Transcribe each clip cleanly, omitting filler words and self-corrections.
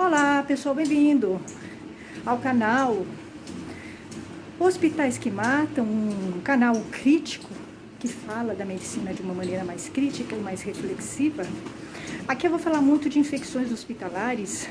Olá pessoal, bem-vindo ao canal Hospitais que Matam, um canal crítico que fala da medicina de uma maneira mais crítica e mais reflexiva. Aqui eu vou falar muito de infecções hospitalares,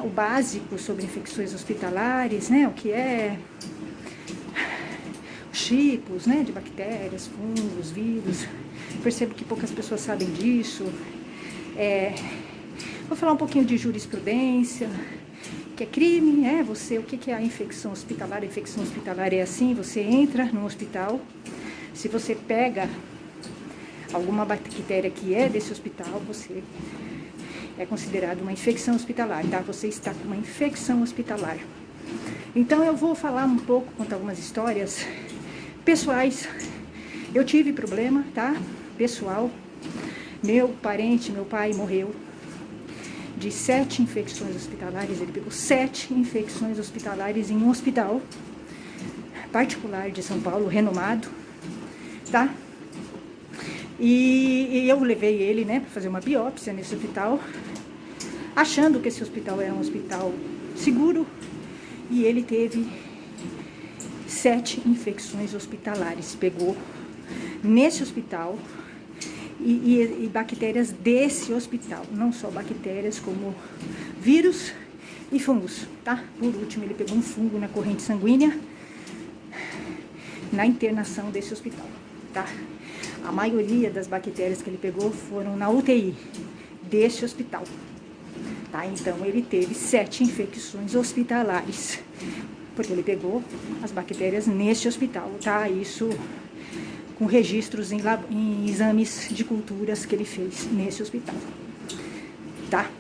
o básico sobre infecções hospitalares, né? O que é os tipos, né? De bactérias, fungos, vírus. Percebo que poucas pessoas sabem disso. Vou falar um pouquinho de jurisprudência, que é crime, o que é a infecção hospitalar? A infecção hospitalar é assim: você entra num hospital, se você pega alguma bactéria que é desse hospital, você é considerado uma infecção hospitalar, tá? Você está com uma infecção hospitalar. Então eu vou falar um pouco, contar algumas histórias pessoais. Eu tive problema, tá? Pessoal. Meu pai morreu de 7 infecções hospitalares. Ele pegou 7 infecções hospitalares em um hospital particular de São Paulo, renomado, tá? E eu levei ele, né, para fazer uma biópsia nesse hospital, achando que esse hospital era um hospital seguro, e ele teve 7 infecções hospitalares. Pegou nesse hospital e bactérias desse hospital, não só bactérias como vírus e fungos, tá? Por último, ele pegou um fungo na corrente sanguínea na internação desse hospital, tá? A maioria das bactérias que ele pegou foram na UTI desse hospital, tá? Então ele teve 7 infecções hospitalares, porque ele pegou as bactérias nesse hospital, tá? Isso com registros em exames de culturas que ele fez nesse hospital, tá?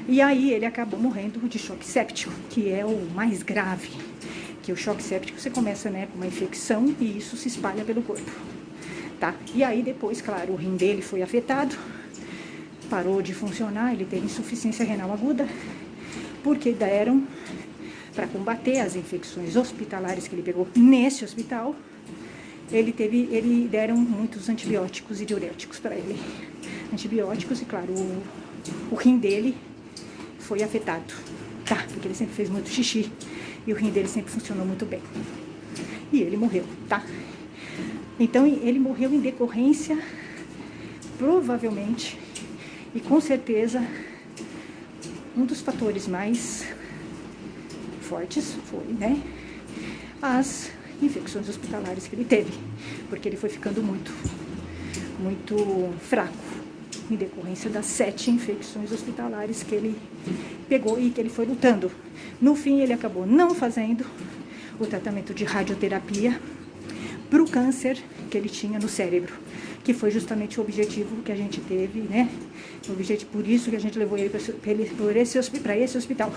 E aí ele acabou morrendo de choque séptico, que é o mais grave, que o choque séptico você começa, né, com uma infecção e isso se espalha pelo corpo, tá? E aí depois, claro, o rim dele foi afetado, parou de funcionar, ele teve insuficiência renal aguda, porque deram, para combater as infecções hospitalares que ele pegou nesse hospital, deram muitos antibióticos e diuréticos para ele. Antibióticos e, claro, o rim dele foi afetado, tá? Porque ele sempre fez muito xixi e o rim dele sempre funcionou muito bem. E ele morreu, tá? Então, ele morreu em decorrência, provavelmente, e com certeza, um dos fatores mais fortes foi, né, as infecções hospitalares que ele teve, porque ele foi ficando muito fraco em decorrência das 7 infecções hospitalares que ele pegou e que ele foi lutando. No fim, ele acabou não fazendo o tratamento de radioterapia para o câncer que ele tinha no cérebro, que foi justamente o objetivo que a gente teve, né? Por isso que a gente levou ele para esse hospital,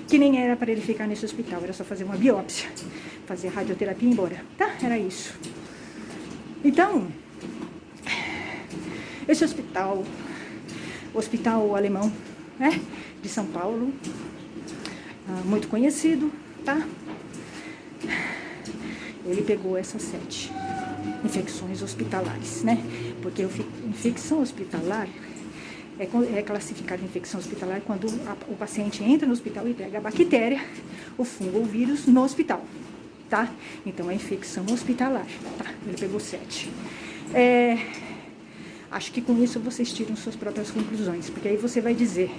que nem era para ele ficar nesse hospital, era só fazer uma biópsia, fazer a radioterapia e ir embora, tá? Era isso. Então, esse hospital alemão, né, de São Paulo, muito conhecido, tá? Ele pegou essas 7 infecções hospitalares, né? Porque infecção hospitalar é classificada infecção hospitalar quando o paciente entra no hospital e pega a bactéria, o fungo ou o vírus no hospital, tá? Então é infecção hospitalar, tá? Ele pegou 7. Acho que com isso vocês tiram suas próprias conclusões, porque aí você vai dizer: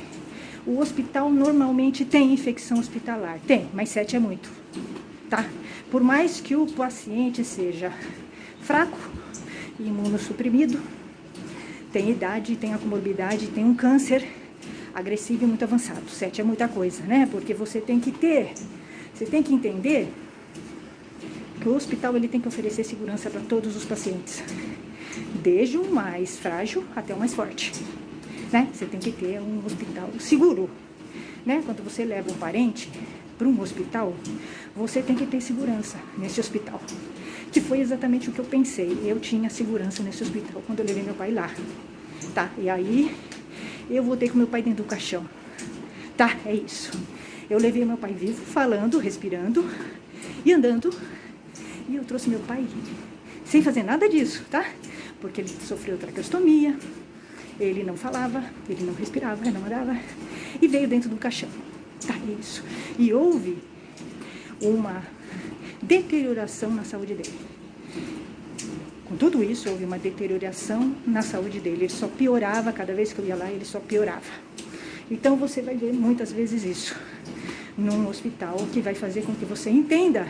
o hospital normalmente tem infecção hospitalar. Tem, mas 7 é muito, tá? Por mais que o paciente seja fraco e imunossuprimido, tem idade, tem a comorbidade, tem um câncer agressivo e muito avançado. 7 é muita coisa, né? Porque você tem que entender que o hospital ele tem que oferecer segurança para todos os pacientes, desde o mais frágil até o mais forte, né? Você tem que ter um hospital seguro, né? Quando você leva um parente para um hospital, você tem que ter segurança nesse hospital, que foi exatamente o que eu pensei. Eu tinha segurança nesse hospital quando eu levei meu pai lá, tá? E aí eu voltei com meu pai dentro do caixão, tá? É isso. Eu levei meu pai vivo, falando, respirando e andando, e eu trouxe meu pai sem fazer nada disso, tá? Porque ele sofreu traqueostomia, Ele não falava, ele não respirava, não andava, e veio dentro do caixão. Tá, isso. E houve uma deterioração na saúde dele. Com tudo isso, houve uma deterioração na saúde dele. Ele só piorava, cada vez que eu ia lá, ele só piorava. Então, você vai ver muitas vezes isso num hospital, que vai fazer com que você entenda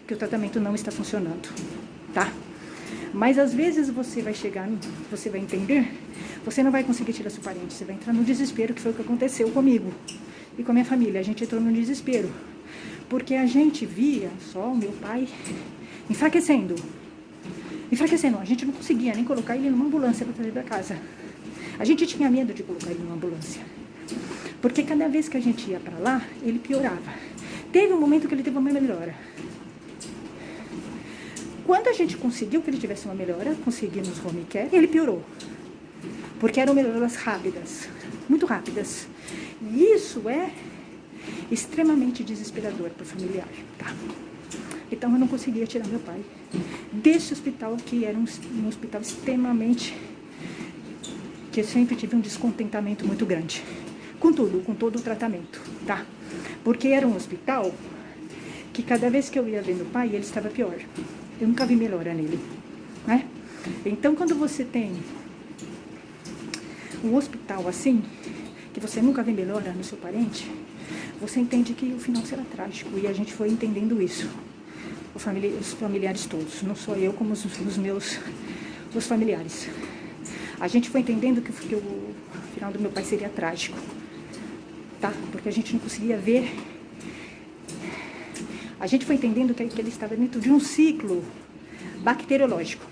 que o tratamento não está funcionando, tá? Mas, às vezes, você vai chegar, você vai entender, você não vai conseguir tirar seu parente, você vai entrar no desespero, que foi o que aconteceu comigo e com a minha família. A gente entrou no desespero, porque a gente via só o meu pai enfraquecendo. A gente não conseguia nem colocar ele numa ambulância para trazer para casa. A gente tinha medo de colocar ele numa ambulância, porque cada vez que a gente ia para lá, ele piorava. Teve um momento que ele teve uma melhora. Quando a gente conseguiu que ele tivesse uma melhora, conseguimos home care, ele piorou. Porque eram melhoras rápidas, muito rápidas. E isso é extremamente desesperador para o familiar, tá? Então, eu não conseguia tirar meu pai desse hospital, que era um hospital extremamente... que eu sempre tive um descontentamento muito grande. Com tudo, com todo o tratamento, tá? Porque era um hospital que cada vez que eu ia ver meu pai, ele estava pior. Eu nunca vi melhora nele, né? Então, quando você tem um hospital assim, que você nunca vê melhora no seu parente, você entende que o final será trágico. E a gente foi entendendo isso. Os familiares todos, não só eu, como os familiares. A gente foi entendendo que o final do meu pai seria trágico, tá? Porque a gente não conseguia ver. A gente foi entendendo que ele estava dentro de um ciclo bacteriológico.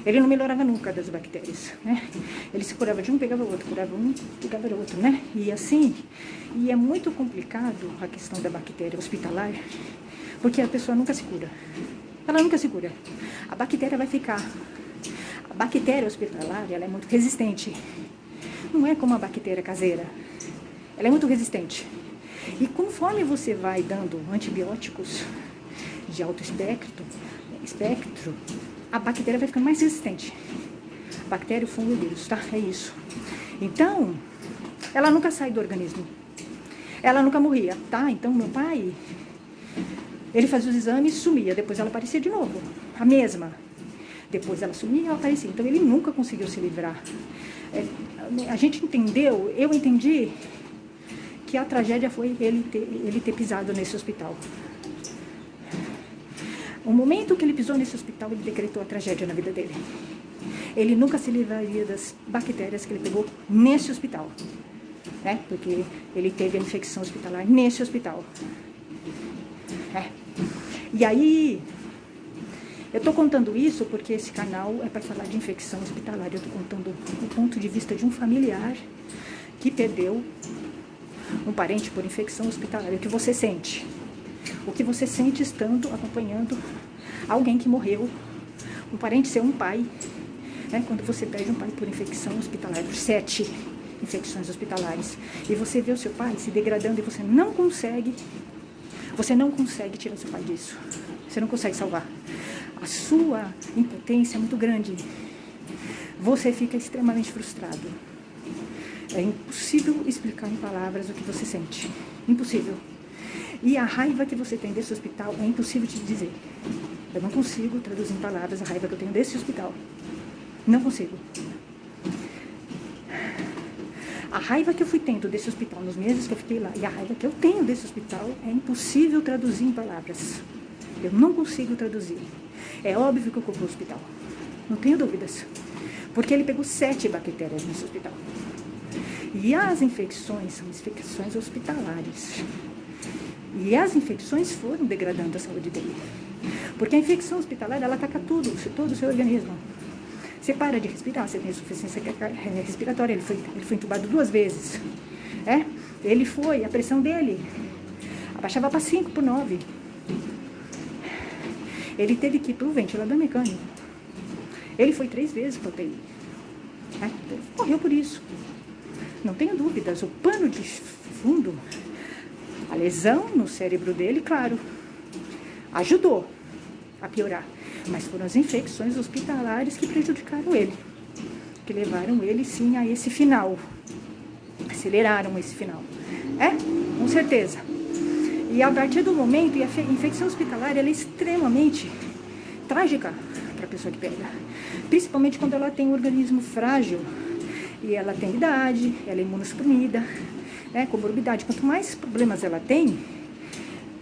Ele não melhorava nunca das bactérias, né? Ele se curava de um, pegava o outro, curava um, pegava o outro, né? E assim, e é muito complicado a questão da bactéria hospitalar, porque a pessoa nunca se cura. Ela nunca se cura. A bactéria vai ficar. A bactéria hospitalar, ela é muito resistente. Não é como a bactéria caseira. Ela é muito resistente. E conforme você vai dando antibióticos de alto espectro, a bactéria vai ficando mais resistente. A bactéria, o fungo e o vírus, tá? É isso. Então, ela nunca sai do organismo. Ela nunca morria, tá? Então, meu pai, ele fazia os exames e sumia. Depois ela aparecia de novo, a mesma. Depois ela sumia e ela aparecia. Então, ele nunca conseguiu se livrar. A gente entendeu, eu entendi que a tragédia foi ele ter pisado nesse hospital. O momento que ele pisou nesse hospital, ele decretou a tragédia na vida dele. Ele nunca se livraria das bactérias que ele pegou nesse hospital, né? Porque ele teve a infecção hospitalar nesse hospital. E aí, eu estou contando isso porque esse canal é para falar de infecção hospitalar. Eu estou contando o ponto de vista de um familiar que perdeu um parente por infecção hospitalar. O que você sente? O que você sente estando acompanhando alguém que morreu, um parente seu, um pai, né? Quando você perde um pai por infecção hospitalar, por 7 infecções hospitalares, e você vê o seu pai se degradando e você não consegue tirar seu pai disso, você não consegue salvar. A sua impotência é muito grande, você fica extremamente frustrado. É impossível explicar em palavras o que você sente, impossível. E a raiva que você tem desse hospital é impossível te dizer. Eu não consigo traduzir em palavras a raiva que eu tenho desse hospital. Não consigo. A raiva que eu fui tendo desse hospital nos meses que eu fiquei lá e a raiva que eu tenho desse hospital é impossível traduzir em palavras. Eu não consigo traduzir. É óbvio que eu culpo o hospital. Não tenho dúvidas. Porque ele pegou 7 bactérias nesse hospital. E as infecções são infecções hospitalares. E as infecções foram degradando a saúde dele. Porque a infecção hospitalar, ela ataca todo o seu organismo. Você para de respirar, você tem insuficiência respiratória. Ele foi entubado 2 vezes. A pressão dele abaixava para 5 por 9. Ele teve que ir para o ventilador mecânico. Ele foi 3 vezes para o UTI. Ele morreu por isso. Não tenho dúvidas. O pano de fundo, a lesão no cérebro dele, claro, ajudou a piorar. Mas foram as infecções hospitalares que prejudicaram ele. que levaram ele, sim, a esse final. Aceleraram esse final. Com certeza. E a partir do momento, e a infecção hospitalar, ela é extremamente trágica para a pessoa que pega. Principalmente quando ela tem um organismo frágil, e ela tem idade, ela é imunossuprimida, comorbidade. Quanto mais problemas ela tem,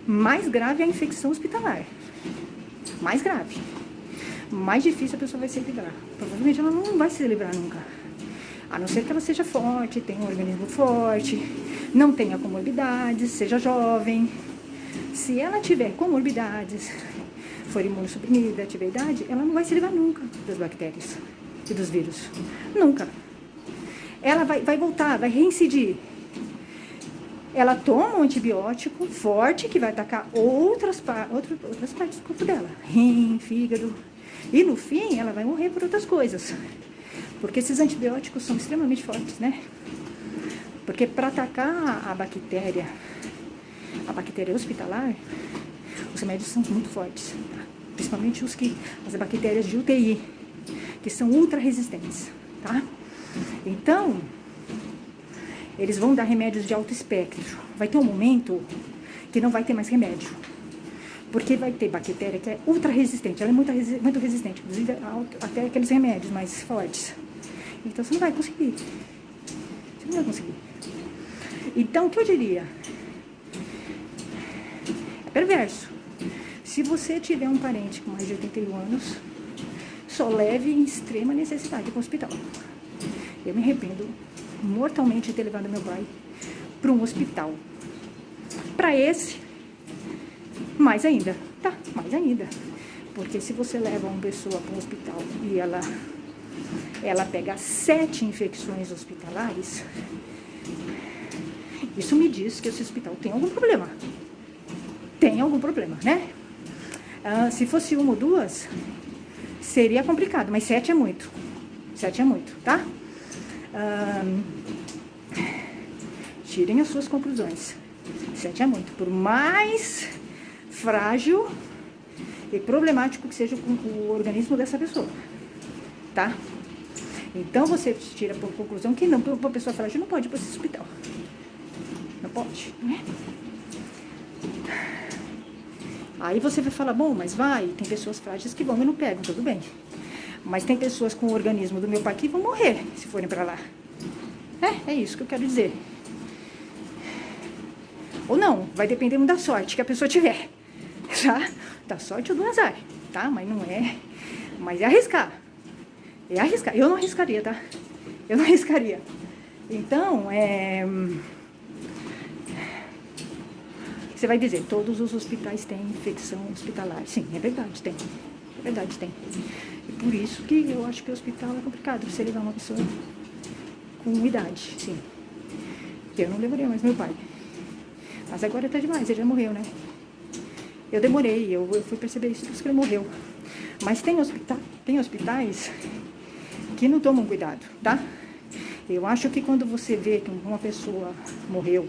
mais grave é a infecção hospitalar. Mais grave. Mais difícil a pessoa vai se livrar. Provavelmente ela não vai se livrar nunca. A não ser que ela seja forte, tenha um organismo forte, não tenha comorbidades, seja jovem. Se ela tiver comorbidades, for imunossuprimida, tiver idade, ela não vai se livrar nunca das bactérias e dos vírus. Nunca. Ela vai voltar, vai reincidir. Ela toma um antibiótico forte que vai atacar outras partes do corpo dela. Rim, fígado. E no fim, ela vai morrer por outras coisas. Porque esses antibióticos são extremamente fortes, né? Porque para atacar a bactéria hospitalar, os remédios são muito fortes. Tá? Principalmente as bactérias de UTI, que são ultra resistentes, tá? Então, eles vão dar remédios de alto espectro. Vai ter um momento que não vai ter mais remédio. Porque vai ter bactéria que é ultra resistente. Ela é muito resistente, inclusive até aqueles remédios mais fortes. Então, você não vai conseguir. Você não vai conseguir. Então, o que eu diria? É perverso. Se você tiver um parente com mais de 81 anos, só leve em extrema necessidade para o hospital. Eu me arrependo mortalmente de ter levado meu pai para um hospital. Para esse, mais ainda, tá? Mais ainda. Porque se você leva uma pessoa para um hospital e ela pega 7 infecções hospitalares, isso me diz que esse hospital tem algum problema. Tem algum problema, né? Se fosse 1 ou 2, seria complicado, mas 7 é muito. 7 é muito, tá? Tirem as suas conclusões. 7 é muito. Por mais frágil e problemático que seja o organismo dessa pessoa, tá? Então você tira por conclusão que não, uma pessoa frágil não pode ir para esse hospital. Não pode, né? Aí você vai falar, bom, mas tem pessoas frágeis que vão e não pegam, tudo bem. Mas tem pessoas com o organismo do meu pai que vão morrer se forem para lá. É isso que eu quero dizer. Ou não, vai depender muito da sorte que a pessoa tiver. Tá? Da sorte ou do azar, tá? Mas não é... Mas é arriscar. É arriscar. Eu não arriscaria, tá? Eu não arriscaria. Então, você vai dizer, todos os hospitais têm infecção hospitalar. Sim, é verdade, tem. É verdade, tem. E por isso que eu acho que o hospital é complicado você levar uma pessoa com idade, sim. Eu não levaria mais meu pai. Mas agora tá demais, ele já morreu, né? Eu demorei, eu fui perceber isso depois que ele morreu. Mas tem hospitais que não tomam cuidado, tá? Eu acho que quando você vê que uma pessoa morreu,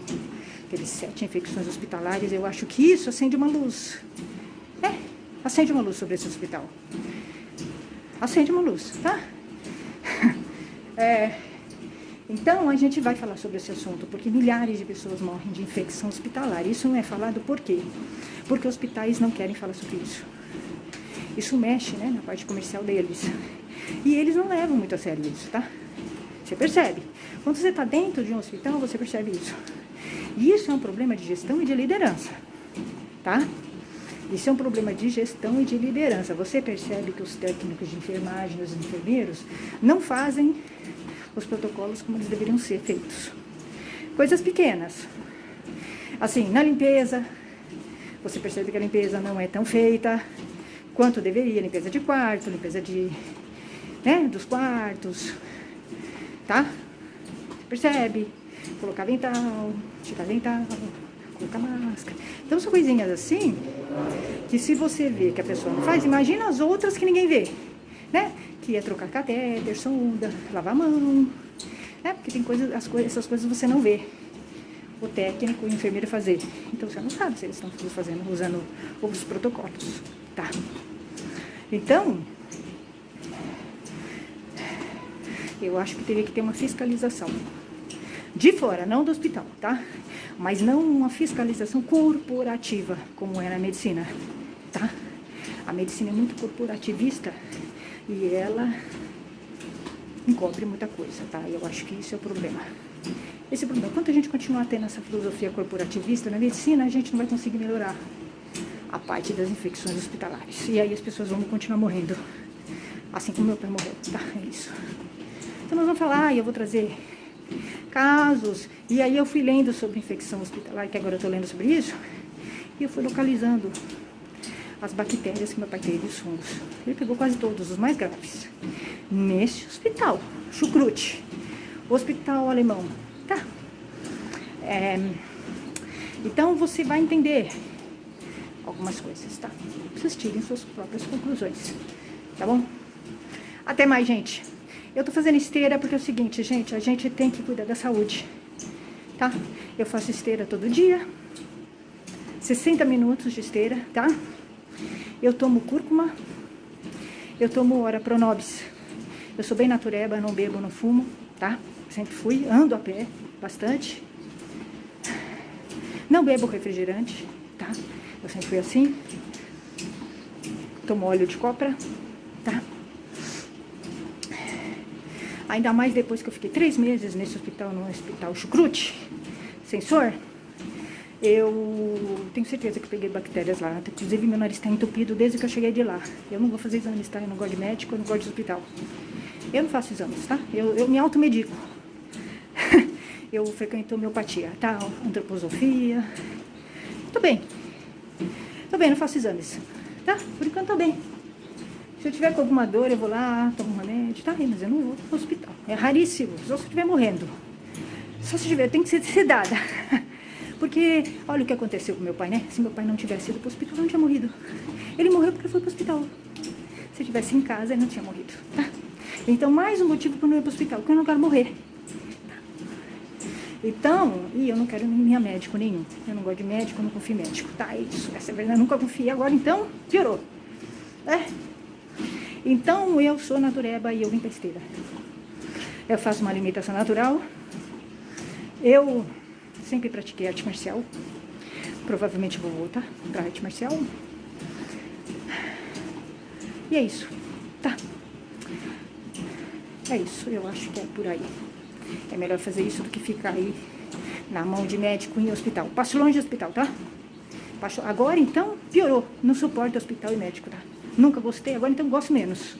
aqueles 7 infecções hospitalares, eu acho que isso acende uma luz. Acende uma luz sobre esse hospital. Acende uma luz, tá? Então, a gente vai falar sobre esse assunto, porque milhares de pessoas morrem de infecção hospitalar. Isso não é falado por quê? Porque hospitais não querem falar sobre isso. Isso mexe, né, na parte comercial deles. E eles não levam muito a sério isso, tá? Você percebe. Quando você está dentro de um hospital, você percebe isso. E isso é um problema de gestão e de liderança, tá? Isso é um problema de gestão e de liderança. Você percebe que os técnicos de enfermagem, os enfermeiros, não fazem os protocolos como eles deveriam ser feitos. Coisas pequenas. Assim, na limpeza, você percebe que a limpeza não é tão feita quanto deveria. Limpeza de quarto, limpeza dos quartos, tá? Percebe? Colocar avental, tirar avental, colocar máscara. Então, são coisinhas assim, que se você vê que a pessoa não faz, imagina as outras que ninguém vê, né? Que é trocar catéter, sonda, lavar a mão, né? Porque tem essas coisas você não vê o técnico e o enfermeiro fazer. Então, você não sabe se eles estão usando os protocolos, tá? Então, Eu acho que teria que ter uma fiscalização. De fora, não do hospital, tá? Mas não uma fiscalização corporativa, como é na medicina, tá? A medicina é muito corporativista e ela encobre muita coisa, tá? Eu acho que isso é o problema. Esse é o problema. Enquanto a gente continuar tendo essa filosofia corporativista na medicina, a gente não vai conseguir melhorar a parte das infecções hospitalares. E aí as pessoas vão continuar morrendo, assim como meu pai morreu, tá? É isso. Então nós vamos falar, e eu vou trazer casos, e aí eu fui lendo sobre infecção hospitalar, que agora eu tô lendo sobre isso, e eu fui localizando as bactérias que meu pai teve, os fungos. Ele pegou quase todos, os mais graves, nesse hospital, Chucrute, hospital alemão, tá? Então você vai entender algumas coisas, tá? Vocês tirem suas próprias conclusões, tá bom? Até mais, gente. Eu tô fazendo esteira porque é o seguinte, gente, a gente tem que cuidar da saúde, tá? Eu faço esteira todo dia, 60 minutos de esteira, tá? Eu tomo cúrcuma, eu tomo ora pronobis. Eu sou bem natureba, não bebo, não fumo, tá? Sempre fui, ando a pé, bastante. Não bebo refrigerante, tá? Eu sempre fui assim. Tomo óleo de copra, tá? Ainda mais depois que eu fiquei 3 meses nesse hospital, no hospital Chucrute, sensor, eu tenho certeza que peguei bactérias lá. Inclusive, meu nariz está entupido desde que eu cheguei de lá. Eu não vou fazer exames, tá? Eu não gosto de médico, eu não gosto de hospital. Eu não faço exames, tá? Eu me automedico. Eu frequento homeopatia, tá? Antroposofia. Tô bem, não faço exames, tá? Por enquanto tô bem. Se eu tiver com alguma dor, eu vou lá, tomo um remédio, tá? Mas eu não vou pro hospital. É raríssimo, só se eu estiver morrendo. Só se tiver, tem que ser sedada. Porque, olha o que aconteceu com meu pai, né? Se meu pai não tivesse ido pro hospital, eu não tinha morrido. Ele morreu porque foi pro hospital. Se eu tivesse em casa, ele não tinha morrido, tá? Então, mais um motivo para eu não ir pro hospital, porque eu não quero morrer. Então, e eu não quero nem a médico nenhum. Eu não gosto de médico, eu não confio em médico. Tá, é isso. Essa é a verdade, eu nunca confiei. Agora, então, piorou. Então, eu sou natureba e eu vim pra esteira. Eu faço uma alimentação natural. Eu sempre pratiquei arte marcial. Provavelmente vou voltar pra arte marcial. E é isso, tá? É isso, eu acho que é por aí. É melhor fazer isso do que ficar aí na mão de médico em hospital. Passo longe de hospital, tá? Agora, então, piorou. Não suporto hospital e médico, tá? Nunca gostei, agora então gosto menos.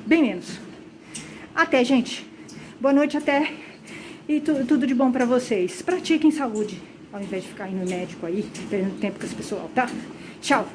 Bem menos. Até, gente. Boa noite, até. E tudo de bom pra vocês. Pratiquem saúde, ao invés de ficar indo no médico aí, perdendo tempo com esse pessoal, tá? Tchau.